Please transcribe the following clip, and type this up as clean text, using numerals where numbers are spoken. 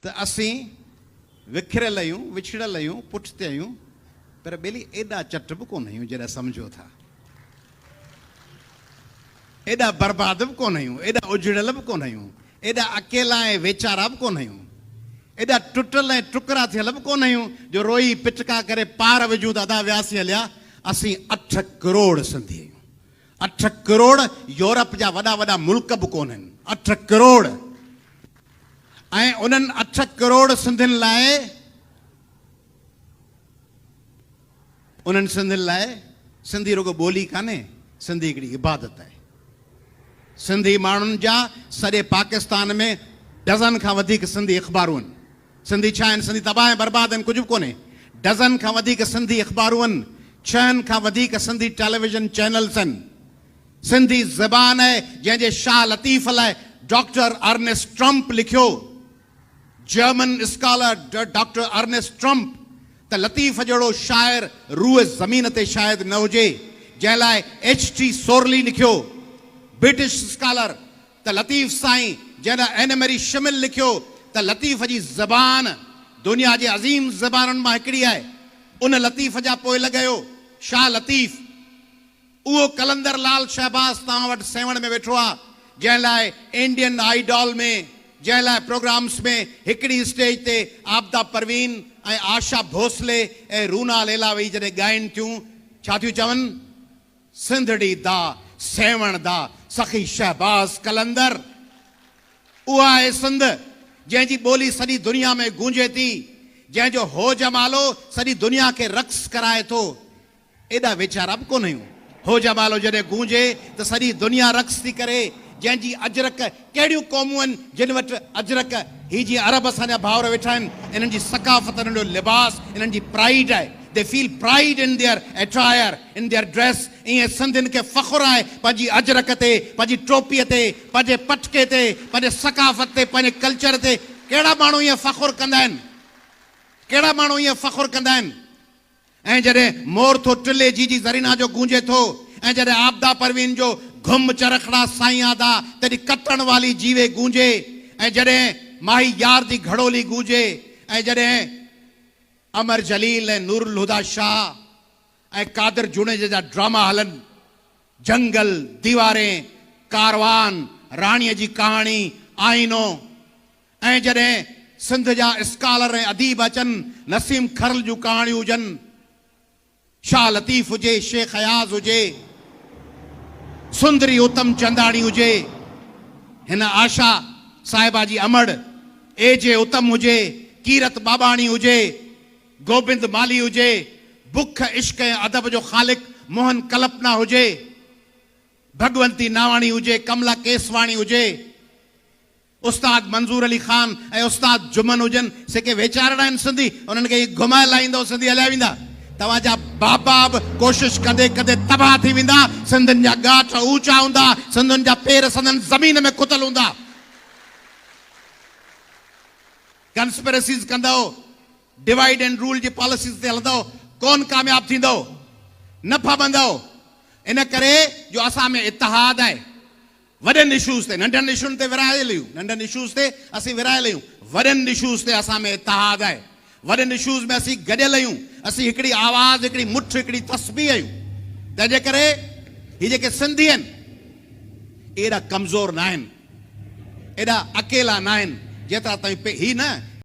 त असीं विखिरियल आहियूं, विछड़ियल आहियूं, पुठिते आहियूं, पर ॿेली एॾा चट बि कोन आहियूं जॾहिं सम्झो था। एॾा बर्बाद बि कोन आहियूं, एॾा उजड़ियल बि कोन आहियूं, एॾा अकेला ऐं वेचारा बि कोन आहियूं, एॾा टुटल ऐं टुकड़ा थियल बि कोन आहियूं जो रोई पिटका करे पार विझूं त अदा वियासीं हलिया। असीं 8 करोड़ सिंधी आहियूं। 8 करोड़ यूरोप जा वॾा वॾा मुल्क बि कोन आहिनि। 8 करोड़ ऐं उन्हनि 8 करोड़ सिंधियुनि लाइ, उन्हनि सिंधियुनि लाइ सिंधी रुगो ॿोली कान्हे, सिंधी हिकिड़ी इबादत आहे। सिंधी माण्हुनि जा सॼे पाकिस्तान में डज़न खां वधीक सिंधी अख़बारूं आहिनि। सिंधी छा आहिनि? सिंधी तबाह ऐं बर्बाद आहिनि, कुझु बि कोन्हे। डज़न खां वधीक सिंधी अख़बारूं आहिनि, 6 खां वधीक सिंधी टेलीविज़न चैनल्स आहिनि। सिंधी ज़बान आहे जंहिंजे शाह लतीफ़ लाइ डॉक्टर अर्नेस्ट ट्रम्प लिखियो, German scholar doctor Ernest Trump, त लतीफ़ जहिड़ो शाइर रूह ज़मीन ते शायदि न हुजे। जंहिं लाइ H.T. सोरली लिखियो, ब्रिटिश स्कॉलर, त लतीफ़ साईं जंहिं लाइ एन मैरी शिमिल लिखियो त लतीफ़ जी ज़बान दुनिया जे अज़ीम ज़बानुनि मां हिकिड़ी आहे। उन लतीफ़ जा पोइ लॻायो शाह लतीफ़। उहो कलंदर लाल शहबाज़ तव्हां वटि सेवण में वेठो आहे, जंहिं लाइ इंडियन आइडॉल में, जंहिं लाइ प्रोग्राम्स में हिकिड़ी स्टेज ते आबदा परवीन ऐं आशा भोसले ऐं रूना लेला वेही जॾहिं ॻाइनि थियूं, छा थियूं चवनि? सिंधड़ी दा सेवण दा सखी शहबाज़ कलंदर। उहा आहे सिंध जंहिंजी ॿोली सॼी दुनिया में गूंजे थी, जंहिंजो हो जमालो सॼी दुनिया खे रक़्स कराए थो। एॾा वीचारा बि कोन आहियूं। हो जमालो जॾहिं गूंजे त सॼी दुनिया रक़्स थी करे। जंहिंजी अजरक, कहिड़ियूं क़ौमूं आहिनि जिन वटि अजरक, ही जीअं अरब असांजा भाउर वेठा आहिनि, इन्हनि जी सकाफ़त, इन्हनि जो लिबास, इन्हनि जी प्राइड आहे। They feel pride in their attire, in their dress. ईअं सिंधियुनि खे फ़ख़ुरु आहे पंहिंजी अजरक ते, पंहिंजी टोपीअ ते, पंहिंजे पटके ते, पंहिंजे सकाफ़त ते, पंहिंजे कल्चर ते। कहिड़ा माण्हू ईअं फ़ख़ुरु कंदा आहिनि? कहिड़ा माण्हू ईअं फ़ख़ुरु कंदा आहिनि? ऐं जॾहिं मोर थो टिले जी ज़रीना जो गूंजे थो, ऐं जॾहिं आबदा परवीन जो घुम चरखड़ा साईं आदा, तॾहिं कतण वाली जीवे गूंजे, ऐं जॾहिं माही यार दी घड़ोली गूंजे, ऐं जॾहिं अमर जलील ऐं नूरुल हुदा शाह ऐं कादिर जुनेजा जा ड्रामा हलनि, जंगल, दीवारें, कारवान, राणीअ जी कहाणी, आईनो, ऐं जॾहिं सिंध जा स्कॉलर ऐं अदीब अचनि, नसीम खरल जूं कहाणियूं हुजनि, शाह लतीफ़ हुजे, शेख अयाज़ हुजे, सुंदरी उत्तम चंदाणी हुजे, हिन आशा साहिबा जी अमड़, A.J. उत्तम हुजे, कीरत बाबाणी हुजे, गोबिंद माली हुजे, बुख इश्क ऐं अदब जो ख़ालिक मोहन कल्पना हुजे, भगवंती नावाणी हुजे, कमला केसवाणी हुजे, उस्ताद मंज़ूर अली ख़ान ऐं उस्ताद जुमन हुजनि। सेके वेचारणा आहिनि सिंधी, उन्हनि खे घुमाए लाहींदो, सिंधी हलिया वेंदा। तव्हांजा बाबा बि कोशिशि कंदे कंदे तबाह थी वेंदा। सिंधियुनि जा ॻाठ ऊचा हूंदा, सिंधियुनि जा पेर संदन ज़मीन में कुतल हूंदा। कंस्पिरेसीज़ कंदो, डिवाइड एंड रूल जी पॉलिसीज़ ते हलंदो, कोन कामयाब थींदो, न फबंदो। इन करे जो असां में इतिहाद आहे। वॾनि इशूज़ ते, नंढनि इशूज़ ते विरायल आहियूं, नंढनि इशूज़ ते असीं विरायल आहियूं। वॾनि इशूज़ ते असां में इतिहाद आहे। वॾनि इशूज़ में असीं गॾियल आहियूं। असीं हिकिड़ी आवाज़, हिकिड़ी मुठ, हिकिड़ी तस्बीह आहियूं। तंहिंजे करे ही जेके सिंधी आहिनि, एॾा कमज़ोर न आहिनि, एॾा अकेला न आहिनि जेतिरा ताईं ही न